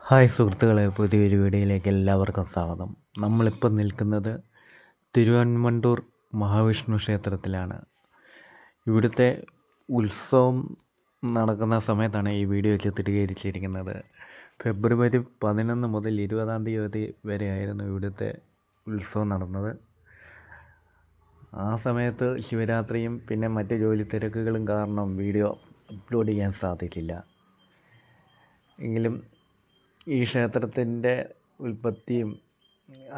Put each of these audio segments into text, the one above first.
Hi സുഹൃത്തുക്കളെ, പുതിയൊരു വീഡിയോയിലേക്ക് എല്ലാവർക്കും സ്വാഗതം. നമ്മളിപ്പോൾ നിൽക്കുന്നത് തിരുവൻവണ്ടൂർ മഹാവിഷ്ണു ക്ഷേത്രത്തിലാണ്. ഇവിടുത്തെ ഉത്സവം നടക്കുന്ന സമയത്താണ് ഈ വീഡിയോ ചിത്രീകരിച്ചിരിക്കുന്നത്. ഫെബ്രുവരി 11 മുതൽ 20 തീയതി വരെയായിരുന്നു ഇവിടുത്തെ ഉത്സവം നടന്നത്. ആ സമയത്ത് ശിവരാത്രിയും പിന്നെ മറ്റ് ജോലി തിരക്കുകളും കാരണം വീഡിയോ അപ്ലോഡ് ചെയ്യാൻ സാധിച്ചില്ല. എങ്കിലും ഈ ക്ഷേത്രത്തിൻ്റെ ഉൽപ്പത്തിയും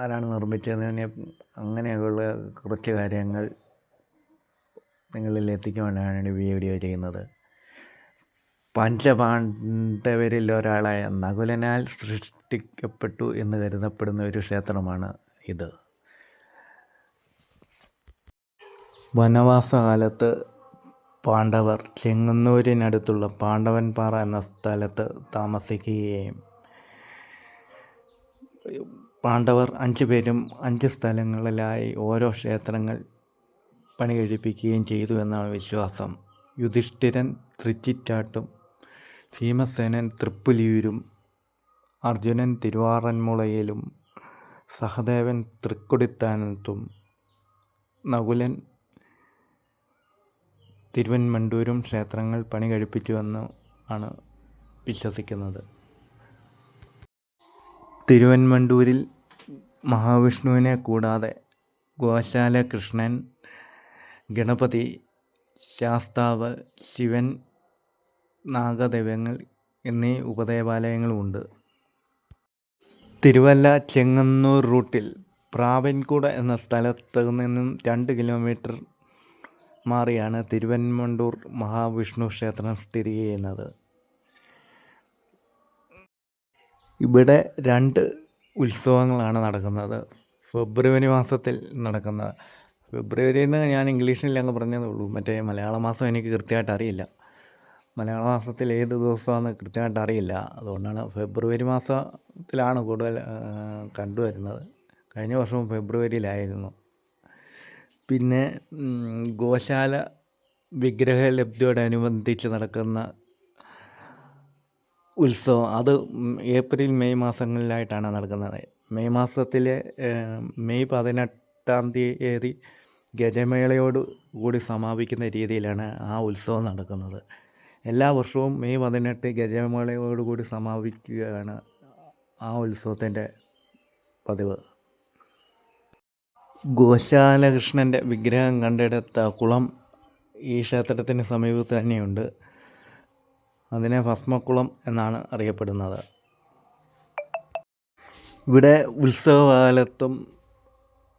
ആരാണ് നിർമ്മിച്ചതിനെ അങ്ങനെയുള്ള കുറച്ച് കാര്യങ്ങൾ നിങ്ങളിൽ എത്തിക്കുവാനാണ് വീഡിയോ ചെയ്യുന്നത്. പഞ്ചപാണ്ഡവരിൽ ഒരാളായ നകുലനാൽ സൃഷ്ടിക്കപ്പെട്ടു എന്ന് കരുതപ്പെടുന്ന ഒരു ക്ഷേത്രമാണ് ഇത്. വനവാസകാലത്ത് പാണ്ഡവർ ചെങ്ങന്നൂരിനടുത്തുള്ള പാണ്ഡവൻപാറ എന്ന സ്ഥലത്ത് താമസിക്കുകയും പാണ്ഡവർ 5 പേരും 5 സ്ഥലങ്ങളിലായി ഓരോ ക്ഷേത്രങ്ങൾ പണി കഴിപ്പിക്കുകയും ചെയ്തു എന്നാണ് വിശ്വാസം. യുധിഷ്ഠിരൻ തൃച്ചിറ്റാട്ടും, ഭീമസേനൻ തൃപ്പുലിയൂരും, അർജുനൻ തിരുവാറന്മുളയിലും, സഹദേവൻ തൃക്കൊടിത്താനത്തും, നകുലൻ തിരുവൻവണ്ടൂരും ക്ഷേത്രങ്ങൾ പണി കഴിപ്പിച്ചുവെന്ന് ആണ് വിശ്വസിക്കുന്നത്. തിരുവൻവണ്ടൂരിൽ മഹാവിഷ്ണുവിനെ കൂടാതെ ഗോശാല കൃഷ്ണൻ, ഗണപതി, ശാസ്താവ്, ശിവൻ, നാഗദൈവങ്ങൾ എന്നീ ഉപദേവാലയങ്ങളുമുണ്ട്. തിരുവല്ല ചെങ്ങന്നൂർ റൂട്ടിൽ പ്രാവൻകൂട് എന്ന സ്ഥലത്ത് നിന്നും 2 കിലോമീറ്റർ മാറിയാണ് തിരുവൻവണ്ടൂർ മഹാവിഷ്ണു ക്ഷേത്രം സ്ഥിതി ചെയ്യുന്നത്. ഇവിടെ 2 ഉത്സവങ്ങളാണ് നടക്കുന്നത്. ഫെബ്രുവരി മാസത്തിൽ നടക്കുന്നത്. ഫെബ്രുവരിന്ന് ഞാൻ ഇംഗ്ലീഷിൽ അങ്ങ് പറഞ്ഞതേ ഉള്ളൂ. മറ്റേ മലയാള മാസം എനിക്ക് കൃത്യമായിട്ട് അറിയില്ല. മലയാള മാസത്തിൽ ഏത് ദിവസമാണെന്ന് കൃത്യമായിട്ട് അറിയില്ല. അതുകൊണ്ടാണ് ഫെബ്രുവരി മാസത്തിലാണ് കൂടുതൽ കണ്ടുവരുന്നത്. കഴിഞ്ഞ വർഷവും ഫെബ്രുവരിയിലായിരുന്നു. പിന്നെ ഗോശാല വിഗ്രഹലബ്ധിയോടനുബന്ധിച്ച് നടക്കുന്ന ഉത്സവം അത് ഏപ്രിൽ മെയ് മാസങ്ങളിലായിട്ടാണ് നടക്കുന്നത്. മെയ് മാസത്തിലെ മെയ് 18 തീയതി ഗജമേളയോട് കൂടി സമാപിക്കുന്ന രീതിയിലാണ് ആ ഉത്സവം നടക്കുന്നത്. എല്ലാ വർഷവും മെയ് 18 ഗജമേളയോട് കൂടി സമാപിക്കുകയാണ് ആ ഉത്സവത്തിൻ്റെ പതിവ്. ഗോശാലകൃഷ്ണൻ്റെ വിഗ്രഹം കണ്ടെടുത്ത കുളം ഈ ക്ഷേത്രത്തിന് സമീപത്ത് തന്നെയുണ്ട്. അതിനെ ഭസ്മക്കുളം എന്നാണ് അറിയപ്പെടുന്നത്. ഇവിടെ ഉത്സവകാലത്തും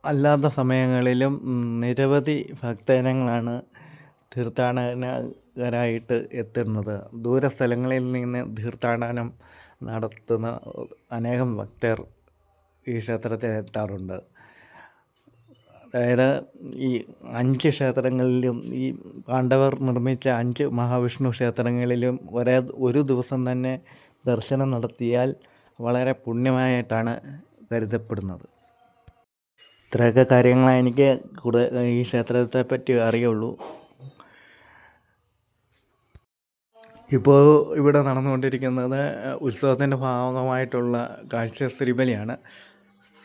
അല്ലാത്ത സമയങ്ങളിലും നിരവധി ഭക്തജനങ്ങളാണ് തീർത്ഥാടകരായിട്ട് എത്തുന്നത്. ദൂരസ്ഥലങ്ങളിൽ നിന്ന് തീർത്ഥാടനം നടത്തുന്ന അനേകം ഭക്തർ ഈ ക്ഷേത്രത്തിൽ എത്താറുണ്ട്. അതായത് ഈ 5 ക്ഷേത്രങ്ങളിലും ഈ പാണ്ഡവർ നിർമ്മിച്ച 5 മഹാവിഷ്ണു ക്ഷേത്രങ്ങളിലും ഒരു ദിവസം തന്നെ ദർശനം നടത്തിയാൽ വളരെ പുണ്യമായിട്ടാണ് കരുതപ്പെടുന്നത്. ഇത്രയൊക്കെ കാര്യങ്ങളെ എനിക്ക് ഈ ക്ഷേത്രത്തെ പറ്റി അറിയുള്ളൂ. ഇപ്പോൾ ഇവിടെ നടന്നുകൊണ്ടിരിക്കുന്നത് ഉത്സവത്തിൻ്റെ ഭാഗമായിട്ടുള്ള കാഴ്ച ശ്രീബലിയാണ്.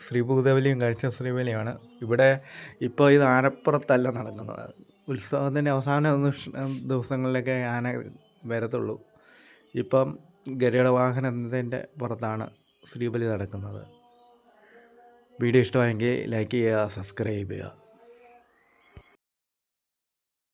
ശ്രീഭൂതബലിയും കാഴ്ച ശ്രീബലിയാണ്. ഇവിടെ ഇപ്പോൾ ഇത് ആനപ്പുറത്തല്ല നടക്കുന്നത്. ഉത്സവത്തിൻ്റെ അവസാന ദിവസങ്ങളിലൊക്കെ ആന വരത്തുള്ളൂ. ഇപ്പം ഗരുഡ വാഹനത്തിൻ്റെ പുറത്താണ് ശ്രീബലി നടക്കുന്നത്. വീഡിയോ ഇഷ്ടമായെങ്കിൽ ലൈക്ക് ചെയ്യുക, സബ്സ്ക്രൈബ് ചെയ്യുക.